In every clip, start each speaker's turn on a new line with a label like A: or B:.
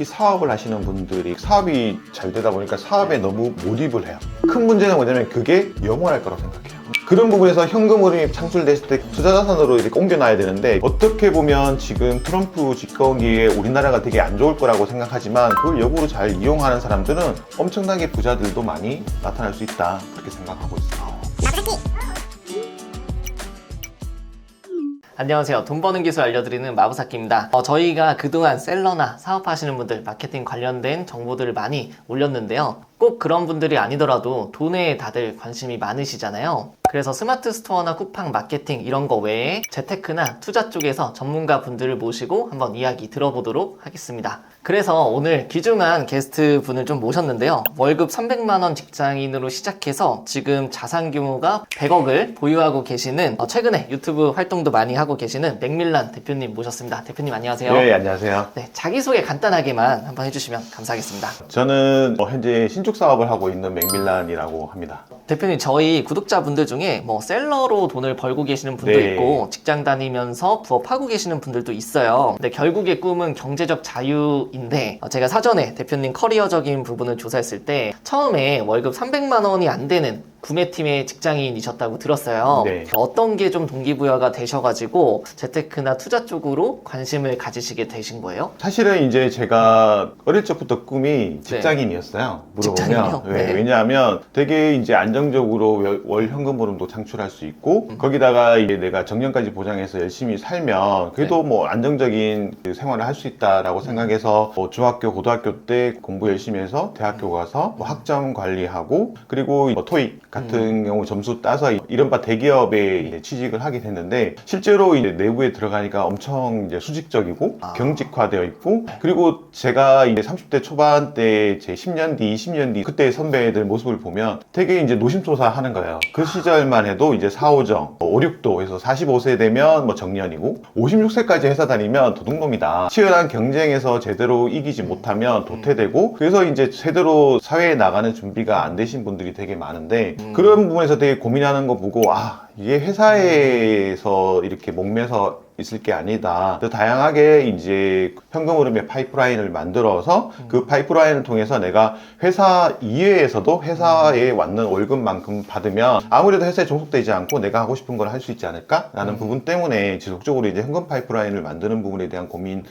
A: 특히 사업을 하시는 분들이 사업이 잘 되다 보니까 사업에 너무 몰입을 해요. 큰 문제는 뭐냐면 그게 영원할 거라고 생각해요. 그런 부분에서 현금 흐름이 창출됐을 때 투자자산으로 이렇게 옮겨놔야 되는데, 어떻게 보면 지금 트럼프 집권기에 우리나라가 되게 안 좋을 거라고 생각하지만 그걸 역으로 잘 이용하는 사람들은 엄청나게 부자들도 많이 나타날 수 있다, 그렇게 생각하고 있어요.
B: 안녕하세요. 돈 버는 기술 알려드리는 마부사키입니다. 저희가 그동안 셀러나 사업하시는 분들 마케팅 관련된 정보들을 많이 올렸는데요. 꼭 그런 분들이 아니더라도 돈에 다들 관심이 많으시잖아요. 그래서 스마트 스토어나 쿠팡 마케팅 이런 거 외에 재테크나 투자 쪽에서 전문가 분들을 모시고 한번 이야기 들어보도록 하겠습니다. 그래서 오늘 귀중한 게스트 분을 좀 모셨는데요. 월급 300만 원 직장인으로 시작해서 지금 자산 규모가 100억을 보유하고 계시는, 최근에 유튜브 활동도 많이 하고 계시는 맥밀란 대표님 모셨습니다. 대표님 안녕하세요.
A: 네, 안녕하세요.
B: 네, 자기소개 간단하게만 한번 해주시면 감사하겠습니다.
A: 저는 현재 신축 사업을 하고 있는 맥밀란이라고 합니다.
B: 대표님, 저희 구독자분들 중에 셀러로 돈을 벌고 계시는 분도
A: 네.
B: 있고 직장 다니면서 부업하고 계시는 분들도 있어요. 근데 결국의 꿈은 경제적 자유인데, 제가 사전에 대표님 커리어적인 부분을 조사했을 때 처음에 월급 300만 원이 안 되는 구매팀의 직장인이셨다고 들었어요.
A: 네.
B: 어떤 게 좀 동기부여가 되셔가지고 재테크나 투자 쪽으로 관심을 가지시게 되신 거예요?
A: 사실은 이제 제가 어릴 적부터 꿈이 직장인이었어요. 물어보면.
B: 직장인이요? 네.
A: 왜냐하면 되게 이제 안정적으로 월 현금 흐름도 창출할 수 있고, 거기다가 이제 내가 정년까지 보장해서 열심히 살면 그래도 뭐 안정적인 그 생활을 할 수 있다라고 생각해서 중학교, 고등학교 때 공부 열심히 해서 대학교 가서 뭐 학점 관리하고, 그리고 뭐 토익 같은 경우 점수 따서 이른바 대기업에 이제 취직을 하게 됐는데, 실제로 이제 내부에 들어가니까 엄청 이제 수직적이고 경직화되어 있고, 그리고 제가 이제 30대 초반 때 제 10년 뒤, 20년 뒤 그때 선배들 모습을 보면 되게 이제 노심초사 하는 거예요. 그 시절만 해도 이제 4, 5정, 5, 6도 해서 45세 되면 뭐 정년이고 56세까지 회사 다니면 도둑놈이다. 치열한 경쟁에서 제대로 이기지 못하면 도태되고, 그래서 이제 제대로 사회에 나가는 준비가 안 되신 분들이 되게 많은데, 그런 부분에서 되게 고민하는 거 보고, 이게 회사에서 이렇게 목매서 있을 게 아니다. 더 다양하게 이제 현금 흐름의 파이프라인을 만들어서 그 파이프라인을 통해서 내가 회사 이외에서도 회사에 왔는 월급만큼 받으면 아무래도 회사에 종속되지 않고 내가 하고 싶은 걸 할 수 있지 않을까라는 부분 때문에 지속적으로 이제 현금 파이프라인을 만드는 부분에 대한 고민을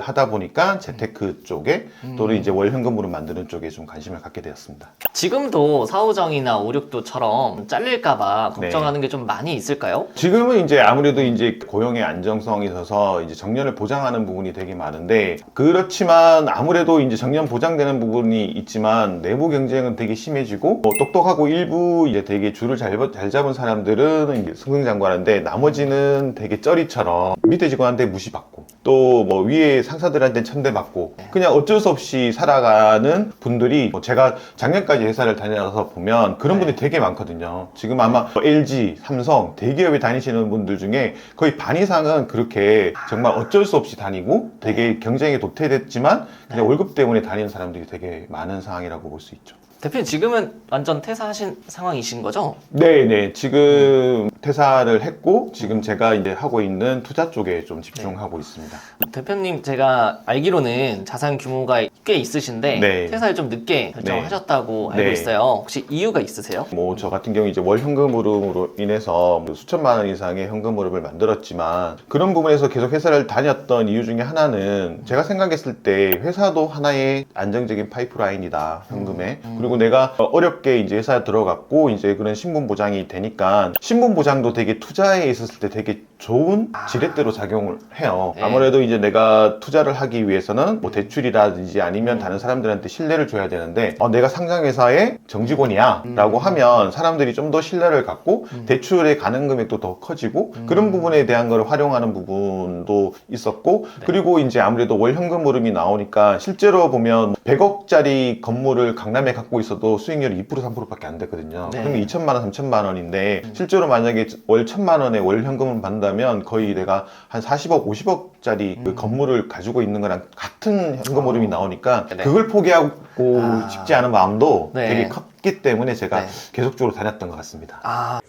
A: 하다 보니까 재테크 쪽에 또는 이제 월 현금으로 만드는 쪽에 좀 관심을 갖게 되었습니다.
B: 지금도 4, 5정이나 5, 6도처럼 잘릴까봐 걱정하는 게 좀 많이 있을까요?
A: 지금은 이제 아무래도 이제 고용의 안정성이 있어서 이제 정년을 보장하는 부분이 되게 많은데, 그렇지만 아무래도 이제 정년 보장되는 부분이 있지만 내부 경쟁은 되게 심해지고, 똑똑하고 일부 이제 되게 줄을 잘 잡은 사람들은 이제 승승장구하는데, 나머지는 되게 쩌리처럼 밑에 직원한테 무시받고 또 뭐 위에 상사들한테 천대받고 그냥 어쩔 수 없이 살아가는 분들이, 제가 작년까지 회사를 다녀서 보면 그런 분들이 되게 많거든요. 지금 아마 LG, 삼성, 대기업에 다니시는 분들 중에 거의 반 이상은 그렇게 정말 어쩔 수 없이 다니고 되게 경쟁에 도태됐지만 그냥 월급 때문에 다니는 사람들이 되게 많은 상황이라고 볼 수 있죠.
B: 대표님, 지금은 완전 퇴사하신 상황이신 거죠?
A: 네네, 지금 퇴사를 했고 지금 제가 이제 하고 있는 투자 쪽에 좀 집중하고 있습니다.
B: 대표님, 제가 알기로는 자산 규모가 꽤 있으신데
A: 네.
B: 퇴사를 좀 늦게 결정하셨다고 알고
A: 네.
B: 있어요. 혹시 이유가 있으세요?
A: 뭐 저 같은 경우 이제 월 현금 흐름으로 인해서 수천만 원 이상의 현금 흐름을 만들었지만, 그런 부분에서 계속 회사를 다녔던 이유 중에 하나는 제가 생각했을 때 회사도 하나의 안정적인 파이프라인이다, 현금에. 그리고 내가 어렵게 이제 회사에 들어갔고 이제 그런 신분 보장이 되니까, 신분 보장도 되게 투자에 있었을 때 되게 좋은 지렛대로 작용을 해요. 아무래도 이제 내가 투자를 하기 위해서는 뭐 대출이라든지 아니면 다른 사람들한테 신뢰를 줘야 되는데, 내가 상장회사의 정직원이야 라고 하면 사람들이 좀 더 신뢰를 갖고 대출에 가는 금액도 더 커지고, 그런 부분에 대한 걸 활용하는 부분도 있었고, 그리고 이제 아무래도 월 현금 흐름이 나오니까 실제로 보면 100억짜리 건물을 강남에 갖고 있어도 수익률이 2% 3%밖에 안 되거든요. 그러면 2천만 원, 3천만 원인데 실제로 만약에 월 1천만 원의 월 현금을 받는다면 거의 내가 한 40억, 50억짜리 그 건물을 가지고 있는 거랑 같은 현금 흐름이 나오니까 그걸 포기하고 싶지 않은 마음도 되게 컸기 때문에 제가 계속적으로 다녔던 것 같습니다.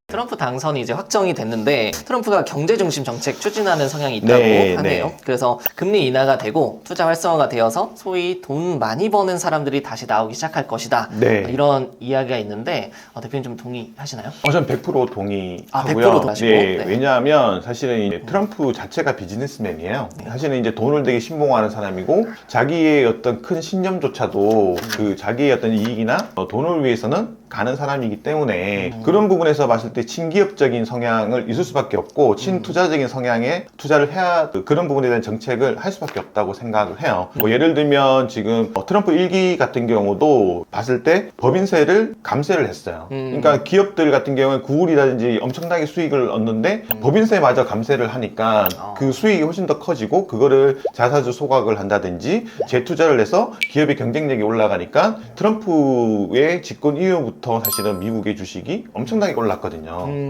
B: 트럼프 당선이 이제 확정이 됐는데 트럼프가 경제 중심 정책 추진하는 성향이 있다고
A: 네,
B: 하네요.
A: 네.
B: 그래서 금리 인하가 되고 투자 활성화가 되어서 소위 돈 많이 버는 사람들이 다시 나오기 시작할 것이다.
A: 네.
B: 이런 이야기가 있는데 대표님 좀 동의하시나요?
A: 저는 100% 동의하고요.
B: 100% 동의하시고?
A: 네,
B: 네.
A: 왜냐하면 사실은 이제 트럼프 자체가 비즈니스맨이에요. 사실은 이제 돈을 되게 신봉하는 사람이고 자기의 어떤 큰 신념조차도 그 자기의 어떤 이익이나 돈을 위해서는 가는 사람이기 때문에 그런 부분에서 봤을 때 친기업적인 성향을 있을 수밖에 없고 친투자적인 성향에 투자를 해야 그런 부분에 대한 정책을 할 수밖에 없다고 생각을 해요. 뭐 예를 들면 지금 트럼프 1기 같은 경우도 봤을 때 법인세를 감세를 했어요. 그러니까 기업들 같은 경우는 구글이라든지 엄청나게 수익을 얻는데 법인세마저 감세를 하니까 그 수익이 훨씬 더 커지고 그거를 자사주 소각을 한다든지 재투자를 해서 기업의 경쟁력이 올라가니까 트럼프의 집권 이후부터 사실은 미국의 주식이 엄청나게 올랐거든요.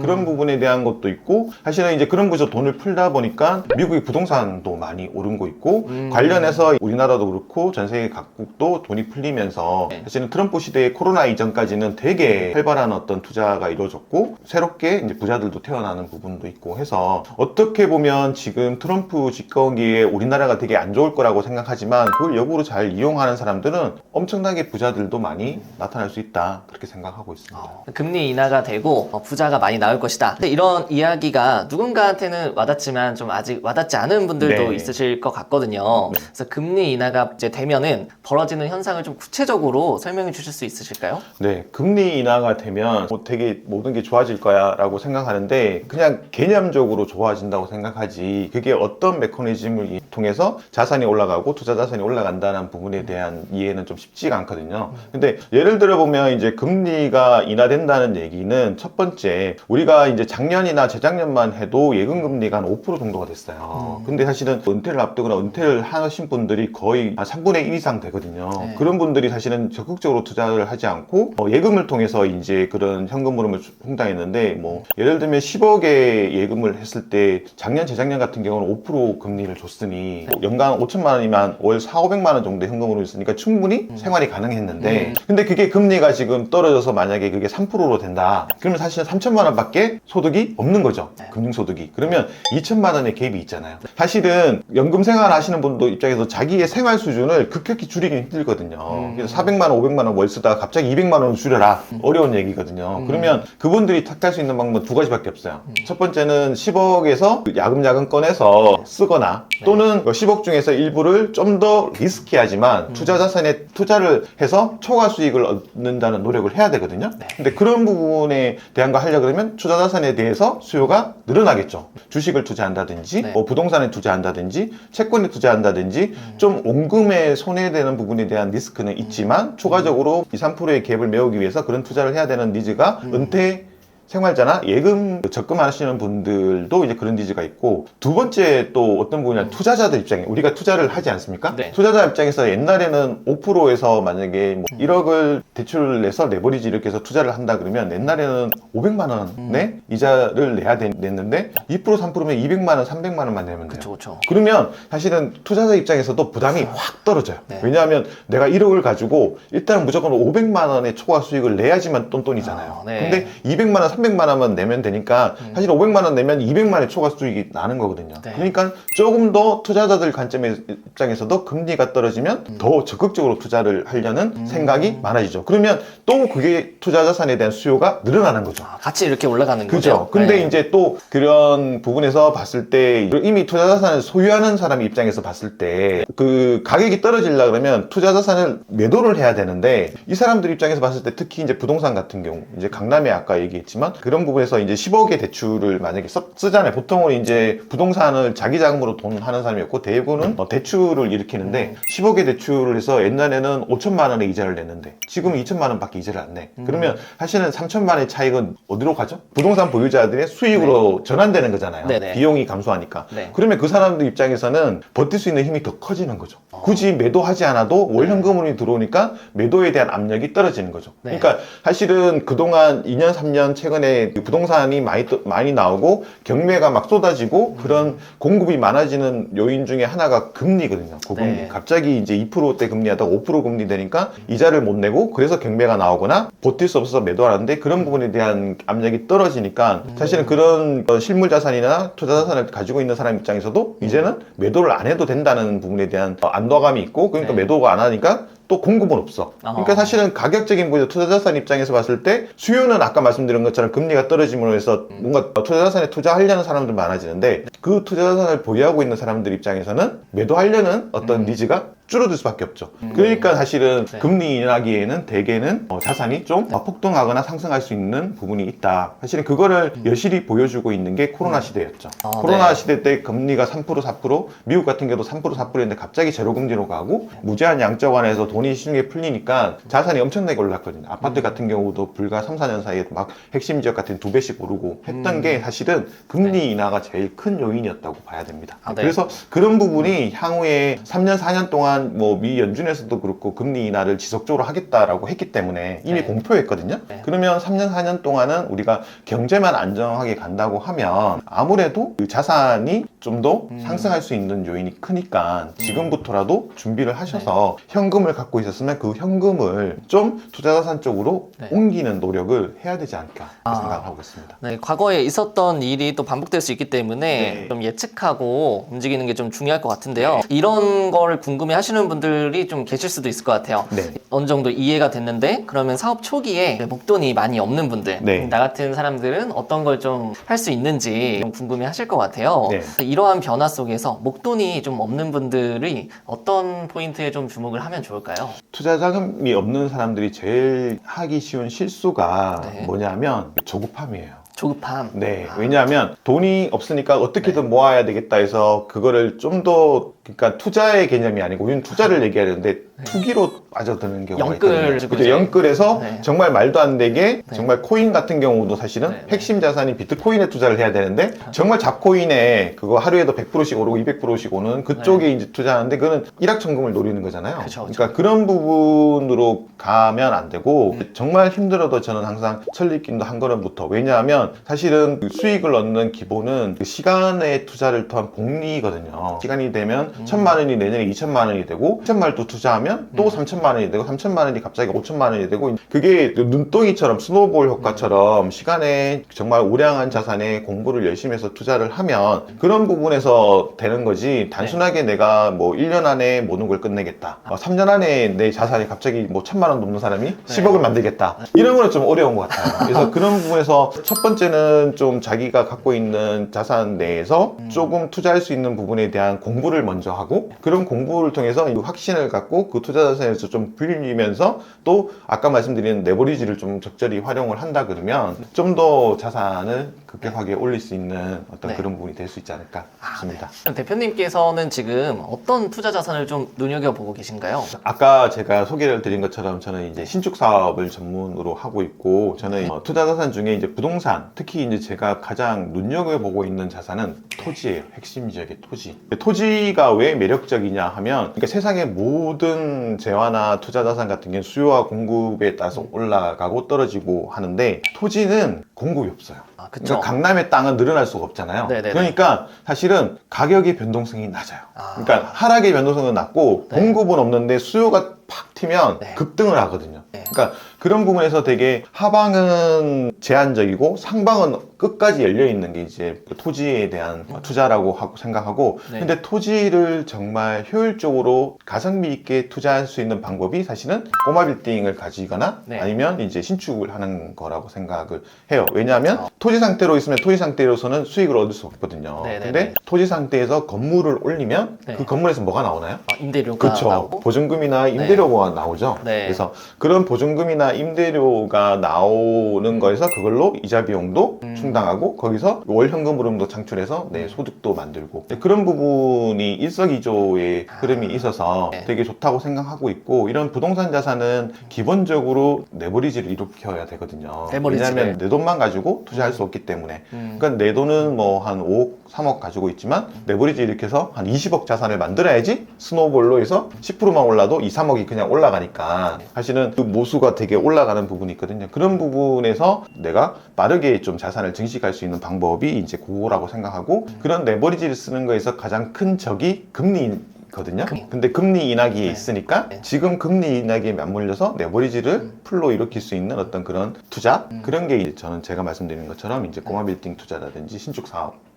A: 그런 부분에 대한 것도 있고 사실은 이제 그런 곳에서 돈을 풀다 보니까 미국의 부동산도 많이 오른 거 있고 관련해서 우리나라도 그렇고 전 세계 각국도 돈이 풀리면서 사실은 트럼프 시대의 코로나 이전까지는 되게 활발한 어떤 투자가 이루어졌고 새롭게 이제 부자들도 태어나는 부분도 있고 해서 어떻게 보면 지금 트럼프 집권기에 우리나라가 되게 안 좋을 거라고 생각하지만 그걸 역으로 잘 이용하는 사람들은 엄청나게 부자들도 많이 나타날 수 있다 그렇게 생각하고 있습니다.
B: 금리 인하가 되고 부자가 많이 나올 것이다. 근데 이런 이야기가 누군가한테는 와닿지만 좀 아직 와닿지 않은 분들도
A: 네.
B: 있으실 것 같거든요. 그래서 금리 인하가 이제 되면은 벌어지는 현상을 좀 구체적으로 설명해 주실 수 있으실까요?
A: 네, 금리 인하가 되면 되게 모든 게 좋아질 거야 라고 생각하는데 그냥 개념적으로 좋아진다고 생각하지 그게 어떤 메커니즘을 통해서 자산이 올라가고 투자 자산이 올라간다는 부분에 대한 이해는 좀 쉽지가 않거든요. 근데 예를 들어 보면 이제 금리가 인하된다는 얘기는 첫 번째 우리가 이제 작년이나 재작년만 해도 예금 금리가 한 5% 정도가 됐어요. 근데 사실은 은퇴를 앞두거나 은퇴를 하신 분들이 거의 한 3분의 1 이상 되거든요.
B: 네.
A: 그런 분들이 사실은 적극적으로 투자를 하지 않고 예금을 통해서 이제 그런 현금 흐름을 충당했는데 뭐 예를 들면 10억의 예금을 했을 때 작년 재작년 같은 경우는 5% 금리를 줬으니 연간 5천만 원이면 월 4, 500만 원 정도 현금으로 있으니까 충분히 생활이 가능했는데 근데 그게 금리가 지금 떨어져서 만약에 그게 3%로 된다. 그러면 사실은 3천만 원밖에 소득이 없는 거죠. 금융소득이. 그러면 2천만 원의 갭이 있잖아요. 사실은 연금 생활 하시는 분도 입장에서 자기의 생활 수준을 급격히 줄이기 힘들거든요. 그래서 400만 원, 500만 원 월 쓰다가 갑자기 200만 원을 줄여라. 어려운 얘기거든요. 그러면 그분들이 택할 수 있는 방법은 두 가지밖에 없어요. 첫 번째는 10억에서 야금야금 꺼내서 쓰거나 또는 10억 중에서 일부를 좀 더 리스키하지만 투자 자산에 투자를 해서 초과 수익을 얻는다는 노력을 해야 되거든요. 근데 그런 부분에 대한 거 하려고 그러면 투자 자산에 대해서 수요가 늘어나겠죠. 주식을 투자한다든지 뭐 부동산에 투자한다든지 채권에 투자한다든지 좀 원금에 손해되는 부분에 대한 리스크는 있지만 추가적으로 2, 3%의 갭을 메우기 위해서 그런 투자를 해야 되는 니즈가 은퇴 생활자나 예금 적금하시는 분들도 이제 그런 니즈가 있고 두 번째 또 어떤 부분이냐 투자자들 입장에 우리가 투자를 하지 않습니까?
B: 네.
A: 투자자 입장에서 옛날에는 5%에서 만약에 뭐 1억을 대출을 내서 레버리지 이렇게 해서 투자를 한다 그러면 옛날에는 500만 원의 이자를 냈는데 2% 3%면 200만 원 300만 원만 내면 돼요.
B: 그렇죠.
A: 그러면 사실은 투자자 입장에서도 부담이 확 떨어져요.
B: 네.
A: 왜냐하면 내가 1억을 가지고 일단은 무조건 500만 원의 초과 수익을 내야지만 똔똔이잖아요.
B: 네.
A: 근데 200만 원, 300만 원만 내면 되니까 사실 500만 원 내면 200만 원의 초과 수익이 나는 거거든요.
B: 네.
A: 그러니까 조금 더 투자자들 관점의 입장에서도 금리가 떨어지면 더 적극적으로 투자를 하려는 생각이 많아지죠. 그러면 또 그게 투자 자산에 대한 수요가 늘어나는 거죠.
B: 같이 이렇게 올라가는
A: 그죠.
B: 거죠.
A: 근데
B: 네.
A: 이제 또 그런 부분에서 봤을 때 이미 투자 자산을 소유하는 사람 입장에서 봤을 때 그 가격이 떨어지려 그러면 투자 자산을 매도를 해야 되는데 이 사람들 입장에서 봤을 때 특히 이제 부동산 같은 경우 이제 강남에 아까 얘기했지만 그런 부분에서 이제 10억의 대출을 만약에 쓰잖아요. 보통은 이제 부동산을 자기 자금으로 돈 하는 사람이었고 대부분은 대출을 일으키는데 10억의 대출을 해서 옛날에는 5천만 원의 이자를 냈는데 지금은 2천만 원밖에 이자를 안 내. 그러면 사실은 3천만 원의 차익은 어디로 가죠? 부동산 보유자들의 수익으로 전환되는 거잖아요.
B: 네네.
A: 비용이 감소하니까.
B: 네.
A: 그러면 그 사람들 입장에서는 버틸 수 있는 힘이 더 커지는 거죠. 굳이 매도하지 않아도 월 현금으로 들어오니까 매도에 대한 압력이 떨어지는 거죠.
B: 네.
A: 그러니까 사실은 그동안 2년, 3년 최근에 최근에 부동산이 많이 나오고 경매가 막 쏟아지고 그런 공급이 많아지는 요인 중에 하나가 금리거든요. 고금리.
B: 네.
A: 갑자기 이제 2%대 금리 하다가 5% 금리 되니까 이자를 못 내고 그래서 경매가 나오거나 버틸 수 없어서 매도하는데 그런 부분에 대한 압력이 떨어지니까 사실은 그런 실물 자산이나 투자 자산을 가지고 있는 사람 입장에서도 이제는 매도를 안 해도 된다는 부분에 대한 안도감이 있고 그러니까
B: 네.
A: 매도가 안 하니까 또 공급은 없어. 그러니까 사실은 가격적인 부분에서 투자자산 입장에서 봤을 때 수요는 아까 말씀드린 것처럼 금리가 떨어짐으로 해서 뭔가 투자자산에 투자하려는 사람들 많아지는데 그 투자자산을 보유하고 있는 사람들 입장에서는 매도하려는 어떤 니즈가 줄어들 수밖에 없죠. 그러니까 사실은
B: 네.
A: 금리 인하기에는 대개는 자산이 좀 폭등하거나 상승할 수 있는 부분이 있다. 사실은 그거를 여실히 보여주고 있는 게 코로나 시대였죠. 코로나
B: 네.
A: 시대 때 금리가 3% 4% 미국 같은 경우도 3% 4%였는데 갑자기 제로금리로 가고 무제한 양적 완화해서 돈이 시중에 풀리니까 자산이 엄청나게 올랐거든요. 아파트 같은 경우도 불과 3, 4년 사이에 막 핵심 지역 같은 2배씩 오르고 했던 게 사실은 금리 인하가 제일 큰 요인이었다고 봐야 됩니다.
B: 아, 네.
A: 그래서 그런 부분이 향후에 3년, 4년 동안 뭐 미 연준에서도 그렇고 금리 인하를 지속적으로 하겠다라고 했기 때문에 이미
B: 네.
A: 공표했거든요.
B: 네.
A: 그러면 3년, 4년 동안은 우리가 경제만 안정하게 간다고 하면 아무래도 그 자산이 좀 더 상승할 수 있는 요인이 크니까 지금부터라도 준비를 하셔서 현금을 갖고 있었으면 그 현금을 좀 투자자산 쪽으로
B: 네.
A: 옮기는 노력을 해야 되지 않을까 생각하고 있습니다.
B: 네, 과거에 있었던 일이 또 반복될 수 있기 때문에
A: 네.
B: 좀 예측하고 움직이는 게 좀 중요할 것 같은데요. 이런 걸 궁금해 하시는 분들이 좀 계실 수도 있을 것 같아요.
A: 네.
B: 어느 정도 이해가 됐는데 그러면 사업 초기에 목돈이 많이 없는 분들
A: 네.
B: 나 같은 사람들은 어떤 걸 좀 할 수 있는지 좀 궁금해 하실 것 같아요.
A: 네.
B: 이러한 변화 속에서 목돈이 좀 없는 분들이 어떤 포인트에 좀 주목을 하면 좋을까요?
A: 투자 자금이 없는 사람들이 제일 하기 쉬운 실수가
B: 네.
A: 뭐냐면 조급함이에요.
B: 조급함.
A: 네, 왜냐하면 돈이 없으니까 어떻게든 모아야 되겠다 해서 그거를 좀 더 그러니까 투자의 개념이 아니고 우리는 투자를 얘기하는데 투기로 빠져드는 경우가
B: 영끌
A: 있거든요.
B: 그죠?
A: 그죠? 영끌에서
B: 네.
A: 정말 말도 안 되게
B: 네.
A: 정말 코인 같은 경우도 사실은
B: 네.
A: 핵심 자산이 비트코인에 투자를 해야 되는데 정말 잡코인에 그거 하루에도 100%씩 오르고 200%씩 오는 그쪽에 이제 투자하는데 그거는 일확천금을 노리는 거잖아요.
B: 그쵸, 그쵸.
A: 그러니까 그런 부분으로 가면 안 되고 정말 힘들어도 저는 항상 천리김도 한 걸음부터 왜냐하면 사실은 그 수익을 얻는 기본은 그 시간의 투자를 통한 복리거든요. 시간이 되면 1,000만 원이 내년에 2,000만 원이 되고 2,000만 원을 또 투자하면 또 3,000만 원이 되고 3,000만 원이 갑자기 5,000만 원이 되고 그게 눈덩이처럼 스노우볼 효과처럼 시간에 정말 우량한 자산에 공부를 열심히 해서 투자를 하면 그런 부분에서 되는 거지 단순하게 내가 뭐 1년 안에 모든 걸 끝내겠다 3년 안에 내 자산이 갑자기 뭐 1,000만 원 넘는 사람이 10억을 만들겠다 이런 거는 좀 어려운 것 같아요. 그래서 그런 부분에서 첫 번째는 좀 자기가 갖고 있는 자산 내에서 조금 투자할 수 있는 부분에 대한 공부를 먼저 하고 그런 공부를 통해서 이 확신을 갖고 그 투자 자산에서 좀 불리면서 또 아까 말씀드린 레버리지를 좀 적절히 활용을 한다 그러면 좀 더 자산을 급격하게 올릴 수 있는 어떤
B: 네.
A: 그런 부분이 될 수 있지 않을까 싶습니다.
B: 그럼 대표님께서는 지금 어떤 투자 자산을 좀 눈여겨보고 계신가요?
A: 아까 제가 소개를 드린 것처럼 저는 이제 신축 사업을 전문으로 하고 있고 저는 투자 자산 중에 이제 부동산 특히 이제 제가 가장 눈여겨보고 있는 자산은 토지예요. 핵심 지역의 토지. 토지가 왜 매력적이냐 하면 그러니까 세상의 모든 재화나 투자 자산 같은 경우는 수요와 공급에 따라서 올라가고 떨어지고 하는데 토지는 공급이 없어요.
B: 그쵸.
A: 그러니까 강남의 땅은 늘어날 수가 없잖아요.
B: 네네네.
A: 그러니까 사실은 가격의 변동성이 낮아요.
B: 아.
A: 그러니까 하락의 변동성은 낮고
B: 네.
A: 공급은 없는데 수요가 팍 튀면
B: 네.
A: 급등을 하거든요.
B: 네.
A: 그러니까 그런 부분에서 되게 하방은 제한적이고 상방은 끝까지 열려 있는 게 이제 그 토지에 대한 투자라고 생각하고
B: 네.
A: 근데 토지를 정말 효율적으로 가성비 있게 투자할 수 있는 방법이 사실은 꼬마 빌딩을 가지거나
B: 네.
A: 아니면 이제 신축을 하는 거라고 생각을 해요. 왜냐하면
B: 그렇죠.
A: 토지 상태로 있으면 토지 상태로서는 수익을 얻을 수 없거든요.
B: 네네네.
A: 근데 토지 상태에서 건물을 올리면
B: 네.
A: 그 건물에서 뭐가 나오나요?
B: 임대료가
A: 그렇죠.
B: 나오고
A: 보증금이나 임대료가 나오죠.
B: 네.
A: 그래서 그런 보증금이나 임대료가 나오는 거에서 그걸로 이자 비용도 충당하고 거기서 월 현금 흐름도 창출해서 내 소득도 만들고 그런 부분이 일석이조의 흐름이 있어서
B: 네.
A: 되게 좋다고 생각하고 있고 이런 부동산 자산은 기본적으로 레버리지를 일으켜야 되거든요.
B: 레버리지를.
A: 왜냐하면 내 돈만 가지고 투자할 수 없기 때문에 그러니까 내 돈은 뭐 한 5억, 3억 가지고 있지만 레버리지 일으켜서 한 20억 자산을 만들어야지 스노우볼로 해서 10%만 올라도 2, 3억이 그냥 올라가니까 사실은 그 모수가 되게 올라가는 부분이 있거든요. 그런 부분에서 내가 빠르게 좀 자산을 증식할 수 있는 방법이 이제 그거라고 생각하고 그런 레버리지를 쓰는 거에서 가장 큰 적이 금리거든요. 근데 금리 인하기에 있으니까 지금 금리 인하기에 맞물려서 레버리지를 풀로 일으킬 수 있는 어떤 그런 투자 그런 게 이제 저는 제가 말씀드리는 것처럼 이제 꼬마 빌딩 투자라든지 신축 사업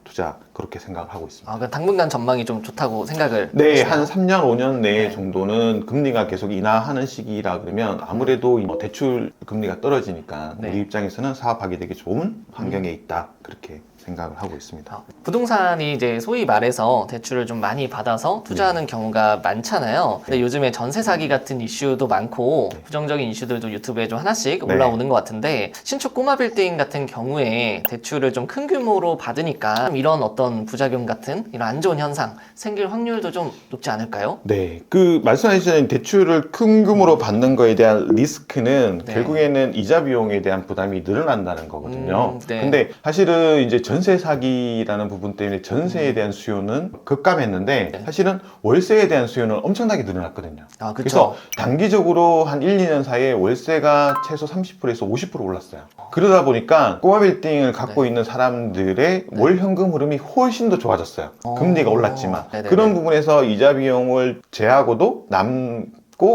A: 투자 그렇게 생각을 하고 있습니다.
B: 그러니까 당분간 전망이 좀 좋다고 생각을
A: 네,
B: 하시나요?
A: 한 3년, 5년 내 정도는 금리가 계속 인하하는 시기라 그러면 아무래도 뭐 대출 금리가 떨어지니까 우리 입장에서는 사업하기 되게 좋은 환경에 있다. 그렇게 생각을 하고 있습니다.
B: 부동산이 이제 소위 말해서 대출을 좀 많이 받아서 투자하는 경우가 많잖아요. 근데 요즘에 전세 사기 같은 이슈도 많고 부정적인 이슈들도 유튜브에 좀 하나씩 올라오는 것 같은데 신축 꼬마 빌딩 같은 경우에 대출을 좀 큰 규모로 받으니까 이런 어떤 부작용 같은 이런 안 좋은 현상 생길 확률도 좀 높지 않을까요?
A: 네, 그 말씀하신 대출을 큰 규모로 받는 거에 대한 리스크는 결국에는 이자 비용에 대한 부담이 늘어난다는 거거든요. 근데 사실은 이제 전세 사기라는 부분 때문에 전세에 대한 수요는 급감했는데 사실은 월세에 대한 수요는 엄청나게 늘어났거든요. 그래서 단기적으로 한 1, 2년 사이에 월세가 최소 30%에서 50% 올랐어요. 그러다 보니까 꼬마 빌딩을 갖고 있는 사람들의 월 현금 흐름이 훨씬 더 좋아졌어요. 금리가 올랐지만 그런 부분에서 이자 비용을 제하고도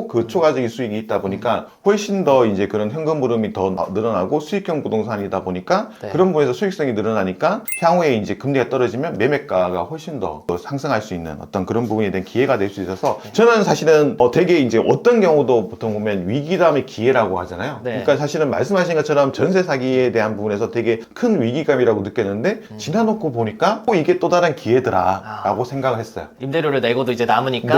A: 그 초과적인 수익이 있다 보니까 훨씬 더 이제 그런 현금 흐름이 더 늘어나고 수익형 부동산이다 보니까 그런 부분에서 수익성이 늘어나니까 향후에 이제 금리가 떨어지면 매매가가 훨씬 더 상승할 수 있는 어떤 그런 부분에 대한 기회가 될 수 있어서 저는 사실은 되게 이제 어떤 경우도 보통 보면 위기 다음에 기회라고 하잖아요. 그러니까 사실은 말씀하신 것처럼 전세 사기에 대한 부분에서 되게 큰 위기감이라고 느꼈는데 지나놓고 보니까 이게 또 다른 기회더라라고 생각을 했어요.
B: 임대료를 내고도 이제 남으니까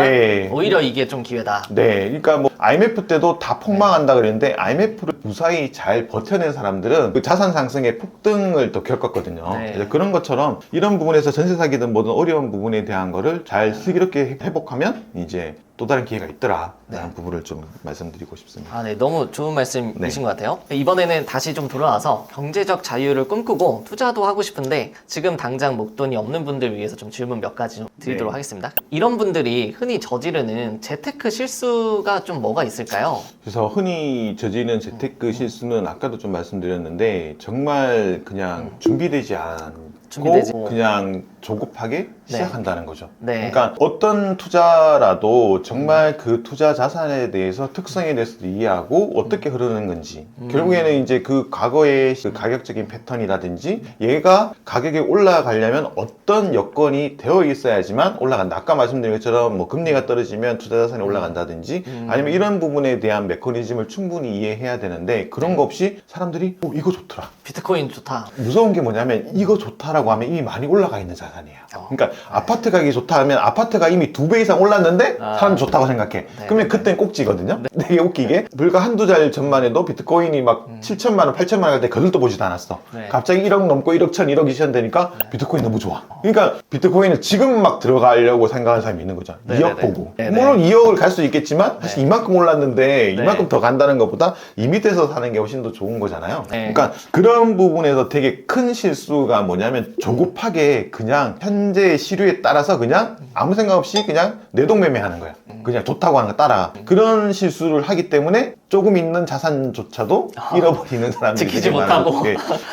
B: 오히려 이게 좀 기회다.
A: 그러니까 뭐 IMF 때도 다 폭망한다 그랬는데 IMF를 무사히 잘 버텨낸 사람들은 그 자산 상승의 폭등을 또 겪었거든요. 그래서 그런 것처럼 이런 부분에서 전세 사기든 뭐든 어려운 부분에 대한 거를 잘 슬기롭게 회복하면 이제 또 다른 기회가 있더라 라는 부분을 좀 말씀드리고 싶습니다.
B: 너무 좋은 말씀이신 것 같아요. 이번에는 다시 좀 돌아와서 경제적 자유를 꿈꾸고 투자도 하고 싶은데 지금 당장 목돈이 없는 분들 위해서 좀 질문 몇 가지 좀 드리도록 하겠습니다. 이런 분들이 흔히 저지르는 재테크 실수가 좀 뭐가 있을까요?
A: 그래서 흔히 저지르는 재테크 실수는 아까도 좀 말씀드렸는데 정말 그냥 준비되지 않고 그냥 조급하게 시작한다는 거죠. 그러니까 어떤 투자라도 정말 그 투자 자산에 대해서 특성에 대해서도 이해하고 어떻게 흐르는 건지 결국에는 이제 그 과거의 그 가격적인 패턴이라든지 얘가 가격이 올라가려면 어떤 여건이 되어 있어야지만 올라간다. 아까 말씀드린 것처럼 뭐 금리가 떨어지면 투자 자산이 올라간다든지 아니면 이런 부분에 대한 메커니즘을 충분히 이해해야 되는데 그런 거 없이 사람들이 이거 좋더라.
B: 비트코인 좋다.
A: 무서운 게 뭐냐면 이거 좋다라고 하면 이미 많이 올라가 있는 자산이에요. 그러니까 아파트 가격이 좋다 하면 아파트가 이미 2배 이상 올랐는데 사람 좋다고 생각해. 그러면 그때는 꼭지거든요. 되게 웃기게 불과 한두 달 전만 해도 비트코인이 막 7천만 원, 8천만 원 갈 때 거들떠 보지도 않았어. 갑자기 1억 넘고 1억 1천, 1억 2천 되니까 비트코인 너무 좋아. 그러니까 비트코인을 지금 막 들어가려고 생각하는 사람이 있는 거죠. 2억 보고. 물론 2억을 갈 수 있겠지만 사실 이만큼 올랐는데 이만큼 더 간다는 것보다 이 밑에서 사는 게 훨씬 더 좋은 거잖아요. 그러니까 그런 부분에서 되게 큰 실수가 뭐냐면 조급하게 그냥 현재의 시류에 따라서 그냥 아무 생각 없이 그냥 내동매매하는 거야. 그냥 좋다고 하는 거 따라. 그런 실수를 하기 때문에 조금 있는 자산조차도 잃어버리는 사람들이
B: 지키지
A: 되게 많아요.
B: 못하고.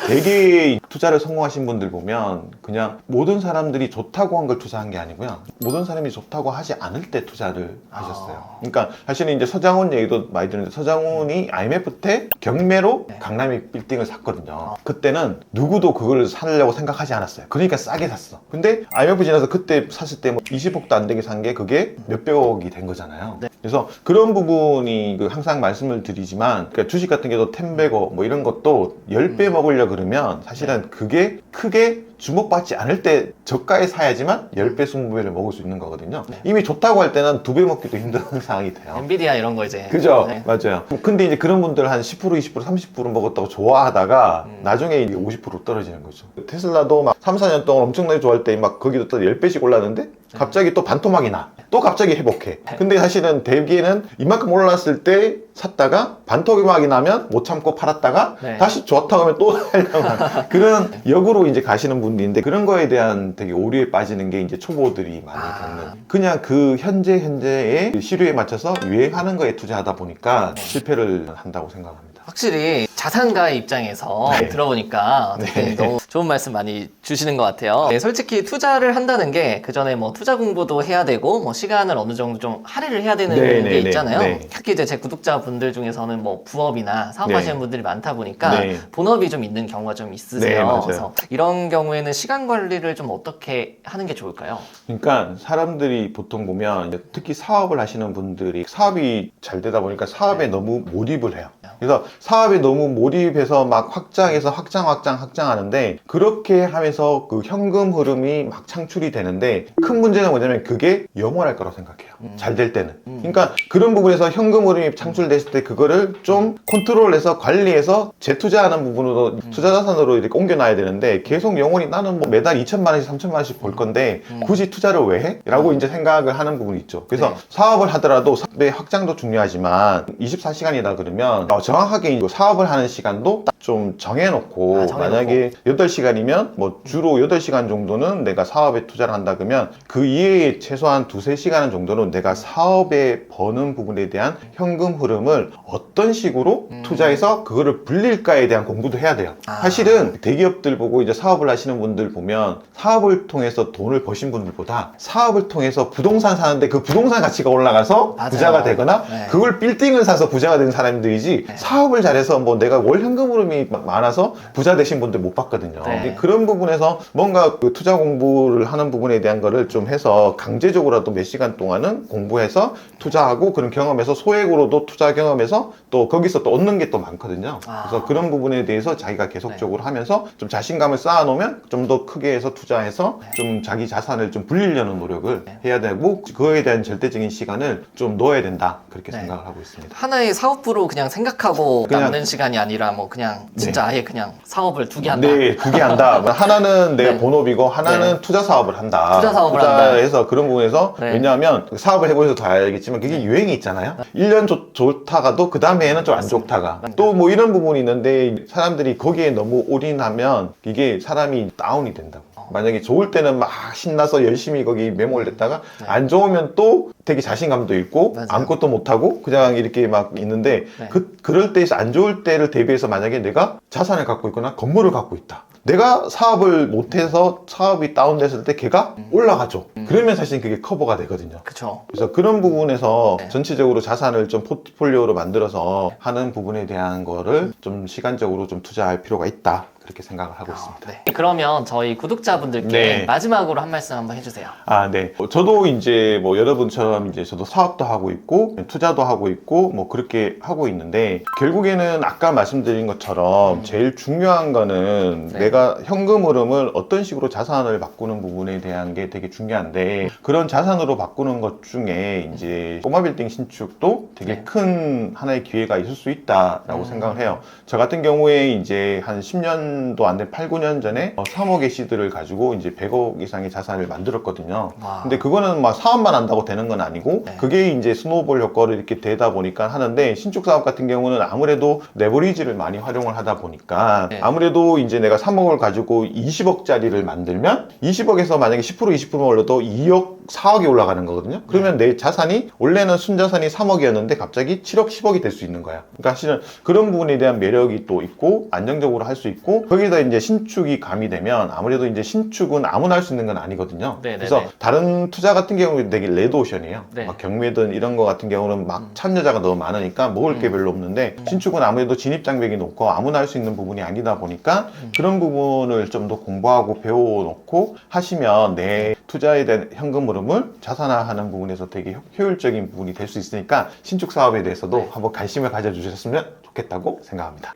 A: 되게 투자를 성공하신 분들 보면 그냥 모든 사람들이 좋다고 한 걸 투자한 게 아니고요. 모든 사람이 좋다고 하지 않을 때 투자를 하셨어요. 그러니까 사실은 이제 서장훈 얘기도 많이 듣는데 서장훈이 IMF 때 경매로 강남의 빌딩을 샀거든요. 그때는 누구도 그걸 사려고 생각하지 않았어요. 그러니까 싸게 샀어. 근데 IMF 지나서 그때 샀을 때 뭐 20억도 안 되게 산 게 그게 몇백억이 된 거잖아요. 그래서 그런 부분이 항상 말씀을 드리지만 그러니까 주식 같은 게도 10배고 뭐 이런 것도 10배 먹으려 그러면 사실은 그게 크게 주목받지 않을 때 저가에 사야지만 10배, 20배를 먹을 수 있는 거거든요. 이미 좋다고 할 때는 2배 먹기도 힘든 상황이 돼요.
B: 엔비디아 이런 거 이제.
A: 그죠? 맞아요. 근데 이제 그런 분들 한 10%, 20%, 30% 먹었다고 좋아하다가 나중에 이게 50% 떨어지는 거죠. 테슬라도 막 3, 4년 동안 엄청나게 좋아할 때 막 거기도 또 10배씩 올랐는데 갑자기 또 반토막이 나. 또 갑자기 회복해. 근데 사실은 대개는 이만큼 올랐을 때 샀다가 반토막이 나면 못 참고 팔았다가
B: 네.
A: 다시 좋다고 하면 또 하려고 하는 그런 역으로 이제 가시는 분들인데 그런 거에 대한 되게 오류에 빠지는 게 이제 초보들이 많이 겪는 그냥 그 현재의 시류에 맞춰서 유행하는 거에 투자하다 보니까 실패를 한다고 생각합니다.
B: 확실히 자산가의 입장에서
A: 네.
B: 들어보니까 대표님 너무 좋은 말씀 많이 주시는 것 같아요. 네, 솔직히 투자를 한다는 게 그 전에 뭐 투자 공부도 해야 되고 뭐 시간을 어느 정도 좀 할애를 해야 되는
A: 네,
B: 게
A: 네,
B: 있잖아요.
A: 네.
B: 특히 이제 제 구독자분들 중에서는 뭐 부업이나 사업하시는
A: 네.
B: 분들이 많다 보니까
A: 네.
B: 본업이 좀 있는 경우가 좀 있으세요.
A: 네, 맞아요.
B: 그래서 이런 경우에는 시간 관리를 좀 어떻게 하는 게 좋을까요?
A: 그러니까 사람들이 보통 보면 이제 특히 사업을 하시는 분들이 사업이 잘 되다 보니까 사업에 너무 몰입을 해요. 그래서 사업에 너무 몰입해서 막 확장해서 확장하는데 그렇게 하면서 그 현금 흐름이 막 창출이 되는데 큰 문제는 뭐냐면 그게 영원할 거라고 생각해요. 잘 될 때는. 그러니까 그런 부분에서 현금 흐름이 창출됐을 때 그거를 좀 컨트롤해서 관리해서 재투자하는 부분으로 투자 자산으로 이렇게 옮겨놔야 되는데 계속 영원히 나는 뭐 매달 2천만 원씩 3천만 원씩 벌 건데 굳이 투자를 왜 해? 라고 이제 생각을 하는 부분이 있죠. 그래서
B: 네.
A: 사업을 하더라도 사업의 확장도 중요하지만 24시간이다 그러면 정확하게 사업을 하는 시간도 딱 좀 정해놓고 만약에 8시간이면 뭐 주로 8시간 정도는 내가 사업에 투자를 한다 그러면 그 이외에 최소한 2-3시간 정도는 내가 사업에 버는 부분에 대한 현금 흐름을 어떤 식으로 투자해서 그거를 불릴까에 대한 공부도 해야 돼요. 사실은 대기업들 보고 이제 사업을 하시는 분들 보면 사업을 통해서 돈을 버신 분들보다 사업을 통해서 부동산 사는데 그 부동산 가치가 올라가서
B: 맞아요.
A: 부자가 되거나
B: 네.
A: 그걸 빌딩을 사서 부자가 되는 사람들이지 사업을 잘해서 뭐 내가 월 현금 흐름이 많아서 부자 되신 분들 못 봤거든요.
B: 네.
A: 근데 그런 부분에서 뭔가 그 투자 공부를 하는 부분에 대한 거를 좀 해서 강제적으로라도 몇 시간 동안은 공부해서 투자하고 그런 경험에서 소액으로도 투자 경험에서 또 거기서 또 얻는 게 또 많거든요. 그래서 그런 부분에 대해서 자기가 계속적으로 하면서 좀 자신감을 쌓아놓으면 좀 더 크게 해서 투자해서 좀 자기 자산을 좀 불리려는 노력을 해야 되고 그거에 대한 절대적인 시간을 좀 넣어야 된다. 그렇게 생각을 하고 있습니다.
B: 하나의 사업부로 그냥 생각하고
A: 그냥-
B: 남는 시간이 아니라 뭐 그냥 진짜 아예 그냥 사업을 두 개 한다.
A: 네, 두 개 한다. 하나는 내가
B: 네.
A: 본업이고 하나는
B: 네.
A: 투자 사업을 한다.
B: 투자 사업을
A: 투자해서 그런 부분에서
B: 네.
A: 왜냐하면 사업을 해보셔서 더 알겠지만 그게 유행이 있잖아요. 1년 좋다가도 그 다음 해에는 좀 안 좋다가 또 뭐 이런 부분이 있는데 사람들이 거기에 너무 올인하면 이게 사람이 다운이 된다고. 만약에 좋을 때는 막 신나서 열심히 거기 매몰 됐다가 안 좋으면 또 되게 자신감도 있고
B: 맞아요.
A: 아무것도 못하고 그냥 이렇게 막 있는데
B: 네.
A: 그럴 때에서 안 좋을 때를 대비해서 만약에 내가 자산을 갖고 있거나 건물을 갖고 있다. 내가 사업을 못해서 사업이 다운됐을 때 걔가 올라가죠. 그러면 사실 그게 커버가 되거든요.
B: 그쵸.
A: 그래서 그런 부분에서
B: 네.
A: 전체적으로 자산을 좀 포트폴리오로 만들어서 하는 부분에 대한 거를 좀 시간적으로 좀 투자할 필요가 있다. 그렇게 생각을 하고 있습니다.
B: 네. 그러면 저희 구독자분들께
A: 네.
B: 마지막으로 한 말씀 한번 해주세요.
A: 아, 네. 저도 이제 뭐 여러분처럼 이제 저도 사업도 하고 있고 투자도 하고 있고 뭐 그렇게 하고 있는데 결국에는 아까 말씀드린 것처럼 제일 중요한 거는
B: 네.
A: 내가 현금 흐름을 어떤 식으로 자산을 바꾸는 부분에 대한 게 되게 중요한데 그런 자산으로 바꾸는 것 중에 이제 꼬마 빌딩 신축도 되게
B: 네.
A: 큰 하나의 기회가 있을 수 있다라고 생각을 해요. 저 같은 경우에 이제 한 10년도 안 된 8, 9년 전에 3억의 시드를 가지고 이제 100억 이상의 자산을 만들었거든요.
B: 와.
A: 근데 그거는 막 사업만 한다고 되는 건 아니고
B: 네.
A: 그게 이제 스노우볼 효과를 이렇게 되다 보니까 하는데 신축 사업 같은 경우는 아무래도 레버리지를 많이 활용을 하다 보니까
B: 네.
A: 아무래도 이제 내가 3억을 가지고 20억짜리를 만들면 20억에서 만약에 10% 20%만 올려도 2억 4억이 올라가는 거거든요. 그러면 내 자산이 원래는 순자산이 3억이었는데 갑자기 7억 10억이 될 수 있는 거야. 그러니까 사실은 그런 부분에 대한 매력이 또 있고 안정적으로 할 수 있고 거기다 이제 신축이 가미되면 아무래도 이제 신축은 아무나 할 수 있는 건 아니거든요.
B: 네네네.
A: 그래서 다른 투자 같은 경우는 되게 레드오션이에요.
B: 네.
A: 막 경매든 이런 거 같은 경우는 막 참여자가 너무 많으니까 먹을 게 별로 없는데 신축은 아무래도 진입장벽이 높고 아무나 할 수 있는 부분이 아니다 보니까 그런 부분을 좀 더 공부하고 배워놓고 하시면 내 투자에 대한 현금 흐름을 자산화하는 부분에서 되게 효율적인 부분이 될 수 있으니까 신축 사업에 대해서도
B: 네.
A: 한번 관심을 가져주셨으면 좋겠다고 생각합니다.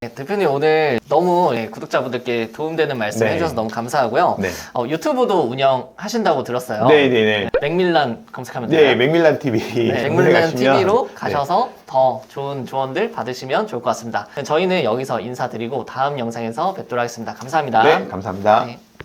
B: 네, 대표님 오늘 너무 구독자분들께 도움되는 말씀
A: 네.
B: 해주셔서 너무 감사하고요.
A: 네.
B: 유튜브도 운영하신다고 들었어요.
A: 네네네.
B: 맥밀란 검색하면 돼요.
A: 네, 맥밀란 TV.
B: 네, 맥밀란
A: 가시면
B: TV로 가셔서 더 좋은 조언들 받으시면 좋을 것 같습니다. 저희는 여기서 인사드리고 다음 영상에서 뵙도록 하겠습니다. 감사합니다.
A: 네, 감사합니다.
B: 네.